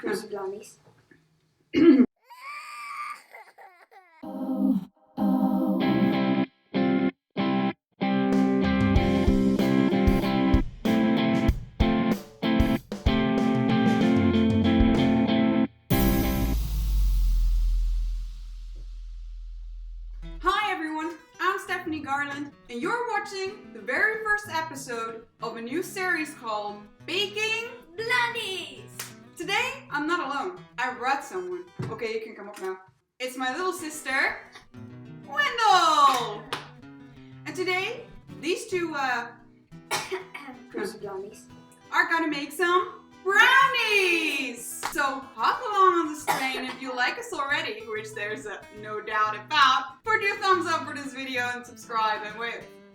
Blondies. Hi everyone, I'm Stephanie Garland, and you're watching the very first episode of a new series called Baking Blondies! Today, I'm not alone. I brought someone. Okay, you can come up now. It's my little sister, Wendell! And today, these two Blondies. are gonna make some brownies! So hop along on this train if you like us already, which there's no doubt about. Put your thumbs up for this video and subscribe, and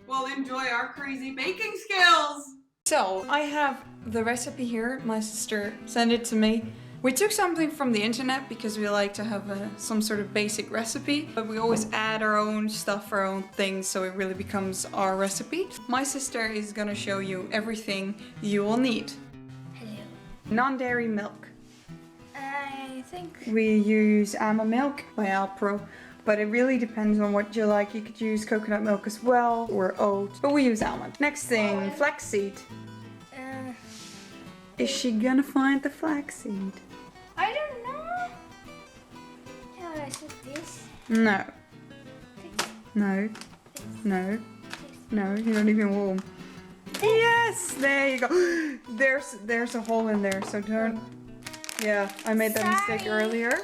we'll enjoy our crazy baking skills! So, I have the recipe here. My sister sent it to me. We took something from the internet because we like to have some sort of basic recipe, but we always add our own stuff, our own things, so it really becomes our recipe. My sister is gonna show you everything you will need. Hello. Non-dairy milk. I think We use almond milk by Alpro, but it really depends on what you like. You could use coconut milk as well, or oat, but we use almond. Next thing, flaxseed. Is she gonna find the flaxseed? I don't know. How do I set this? No. This. No. No. No, you're not even warm. Yes! There you go. There's a hole in there, so don't. Yeah, I made that mistake Sorry. earlier.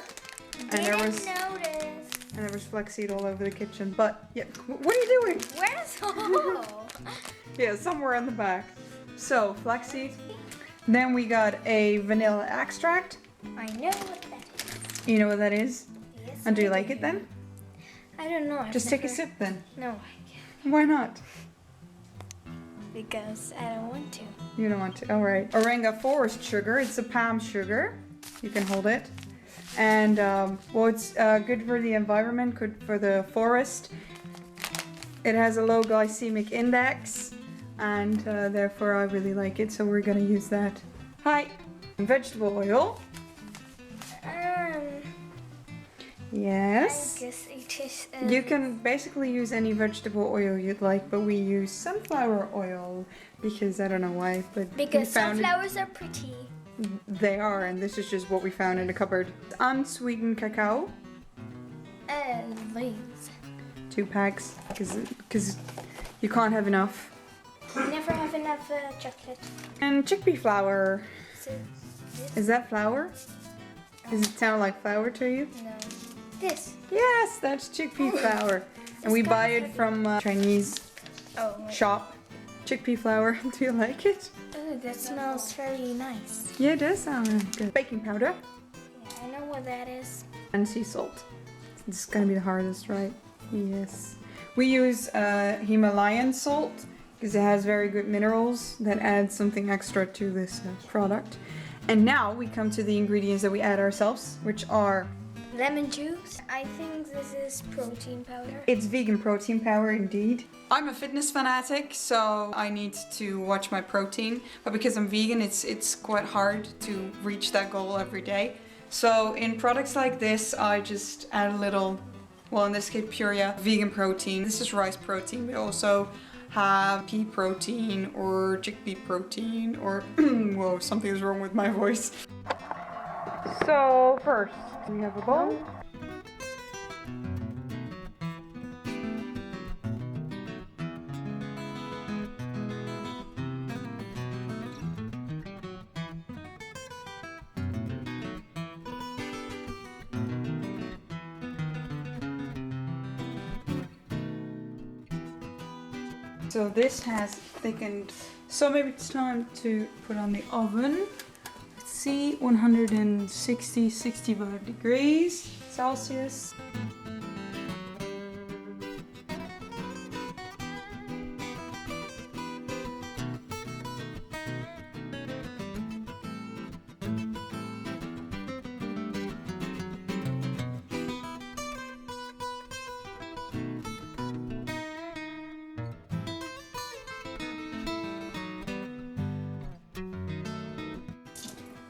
And there was notice. and there was flaxseed all over the kitchen. But yeah, what are you doing? Where's the hole? Yeah, somewhere in the back. So, flaxseed. Then we got a vanilla extract. I know what that is. You know what that is? Yes. And do you like it then? I don't know. Just take a sip then. No, I Why not? can't. Because I don't want to. You don't want to. Alright. Orenga forest sugar. It's a palm sugar. You can hold it. And, well, it's good for the environment, good for the forest. It has a low glycemic index. And therefore I really like it, so we're gonna use that. Hi! Vegetable oil. Yes. I guess it is. You can basically use any vegetable oil you'd like, but we use sunflower oil because I don't know why, but Because we found sunflowers are pretty. they are, and this is just what we found in the cupboard. Unsweetened cacao, Leaves. 2 packs, because you can't have enough. We never have enough chocolate. And chickpea flour. So this? Is that flour? Does it sound like flour to you? No. This. Yes, that's chickpea flour. And we buy it from a Chinese Oh, wait. shop. Chickpea flour. Do you like it? Oh, that smells very nice. Yeah, it does sound really good. Baking powder Yeah, I know what that is. and sea salt. This is gonna be the hardest, right? Yes. We use Himalayan salt because it has very good minerals that add something extra to this product. And now we come to the ingredients that we add ourselves, which are Lemon juice. I think this is protein powder. It's vegan protein powder indeed. I'm a fitness fanatic, so I need to watch my protein. But because I'm vegan, it's quite hard to reach that goal every day. So in products like this, I just add a little, well, in this case, Puria vegan protein. This is rice protein. We also have pea protein or chickpea protein or, whoa, something is wrong with my voice. So first, we have a bowl. So this has thickened, so maybe it's time to put on the oven. Let's see, 65 degrees Celsius.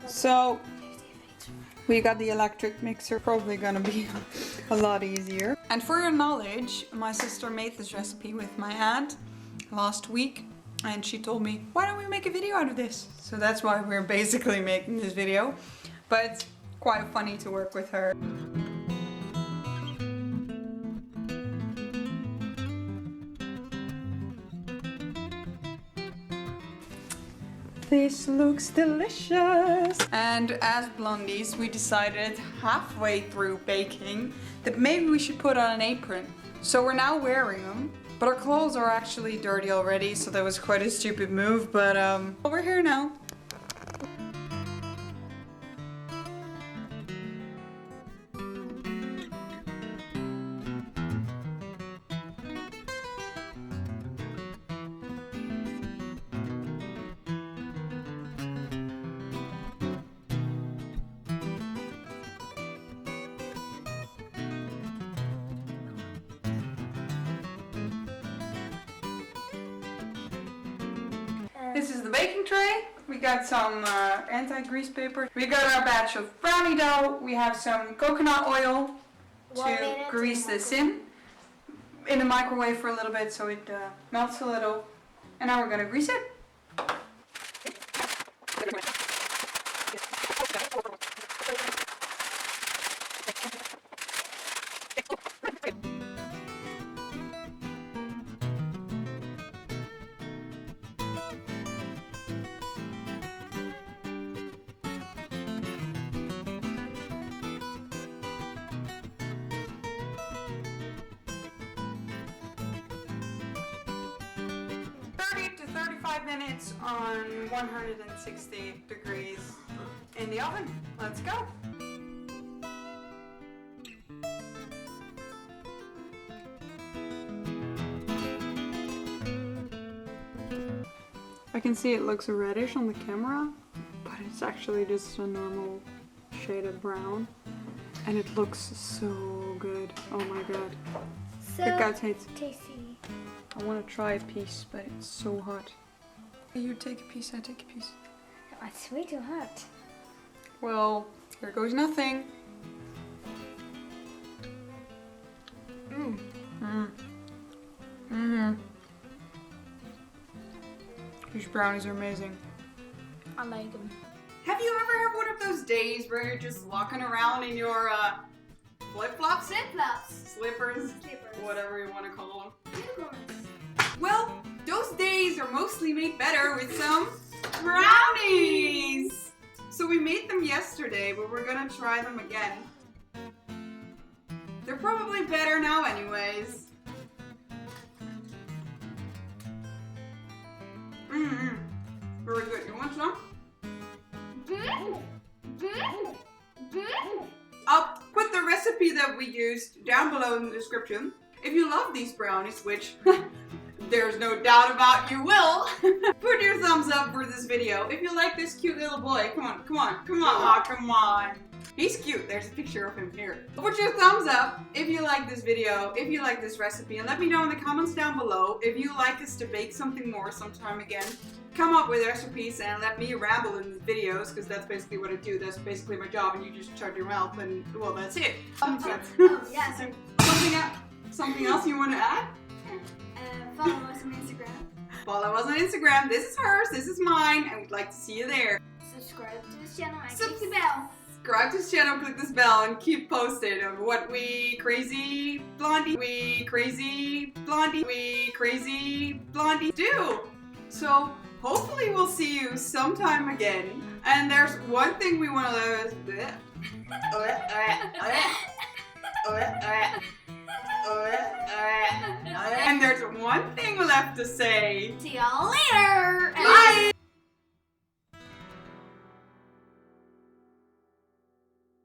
So We got the electric mixer, probably gonna be a lot easier. And for your knowledge, my sister made this recipe with my aunt last week, and she told me, why don't we make a video out of this? So that's why we're basically making this video, but it's quite funny to work with her. This looks delicious! And as Blondies, we decided halfway through baking that maybe we should put on an apron. So we're now wearing them, but our clothes are actually dirty already, so that was quite a stupid move, but we're here now. This is the baking tray. We got some anti-grease paper. We got our batch of brownie dough. We have some coconut oil to grease this in the microwave for a little bit so it melts a little. And now we're gonna grease it. 35 minutes on 160 degrees in the oven. Let's go. I can see it looks reddish on the camera, but it's actually just a normal shade of brown. And it looks so good. Oh my god. So tasty. I want to try a piece, but it's so hot. You take a piece, I take a piece. Oh, it's way too hot. Well, here goes nothing. These brownies are amazing. I like them. Have you ever had one of those days where you're just walking around in your flip-flops? Flip-flops. Slippers. Whatever you want to call them. Unicorns. Well, those days are mostly made better with some brownies. So we made them yesterday, but we're gonna try them again. They're probably better now anyways. Very good. You want some? I'll put the recipe that we used down below in the description. If you love these brownies, which there's no doubt about you will, put your thumbs up for this video. If you like this cute little boy, come on. Aw, come on. He's cute. There's a picture of him here. Put your thumbs up if you like this video, if you like this recipe, and let me know in the comments down below if you like us to bake something more sometime again. Come up with recipes and let me ramble in the videos, because that's basically what I do. That's basically my job, and you just shut your mouth and, well, that's it. Something else you want to add? Follow us on Instagram. Follow us on Instagram. This is hers, this is mine, and we'd like to see you there. Subscribe to this channel and click the bell. Subscribe to this channel, click this bell, and keep posted of what we crazy blondie do. So hopefully we'll see you sometime again. And there's one thing we want to learn. And there's one thing left to say. See y'all later. Bye.